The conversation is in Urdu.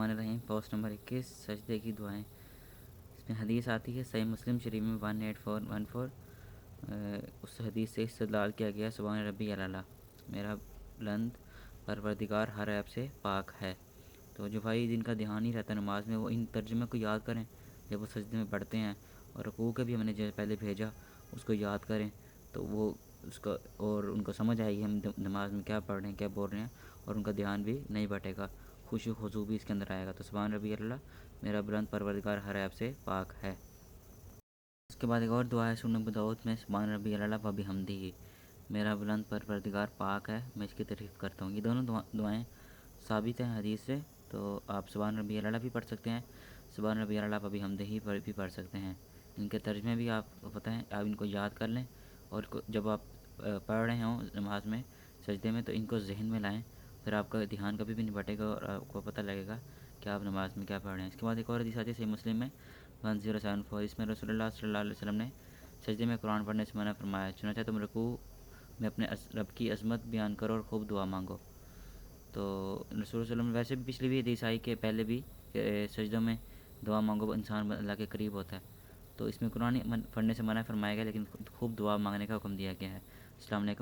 رحیم پوسٹ نمبر 21 سجدے کی دعائیں۔ اس میں حدیث آتی ہے صحیح مسلم شریف میں 18414۔ اس حدیث سے استدلال کیا گیا سبحان ربی الاعلیٰ، میرا بلند پروردگار ہر عیب سے پاک ہے۔ تو جو بھائی جن کا دھیان نہیں رہتا نماز میں، وہ ان ترجمے کو یاد کریں جب وہ سجدے میں پڑھتے ہیں، اور رکوع کے بھی ہم نے جو پہلے بھیجا اس کو یاد کریں، تو وہ اس کا اور ان کو سمجھ آئے گی ہم نماز میں کیا پڑھ رہے ہیں، کیا بول رہے ہیں، اور ان کا دھیان بھی نہیں بٹے گا، خوشی خضوع بھی اس کے اندر آئے گا۔ تو سبحان ربی اللہ، میرا بلند پروردگار ہر عیب سے پاک ہے۔ اس کے بعد ایک اور دعا ہے سنن ابو داؤد میں، سبحان ربی اللہ و بحمدہ، میرا بلند پروردگار پاک ہے، میں اس کی تعریف کرتا ہوں۔ یہ دونوں دعائیں ثابت ہیں حدیث سے، تو آپ سبحان ربی اللہ بھی پڑھ سکتے ہیں، سبحان ربی اللہ و بحمدہ بھی پڑھ سکتے ہیں۔ ان کے ترجمے بھی آپ کو پتہ ہیں، آپ ان کو یاد کر لیں، اور جب آپ پڑھ رہے ہوں نماز میں سجدے میں تو ان کو ذہن میں لائیں، پھر آپ کا دھیان کبھی بھی نہیں بٹے گا اور آپ کو پتہ لگے گا کہ آپ نماز میں کیا پڑھ رہے ہیں۔ اس کے بعد ایک اور حدیث آتی ہے صحیح مسلم میں 1074، اس میں رسول اللہ صلی اللہ علیہ وسلم نے سجدے میں قرآن پڑھنے سے منع فرمایا، چنانچہ تم رکوع میں اپنے رب کی عظمت بیان کرو اور خوب دعا مانگو۔ تو رسول اللہ صلی اللہ علیہ وسلم ویسے بھی پچھلی بھی حدیث آئی کہ پہلے بھی سجدوں میں دعا مانگو انسان اللہ کے قریب ہوتا ہے، تو اس میں قرآن پڑھنے سے منع فرمایا گیا، لیکن خوب دعا مانگنے کا حکم دیا گیا ہے۔ السلام علیکم۔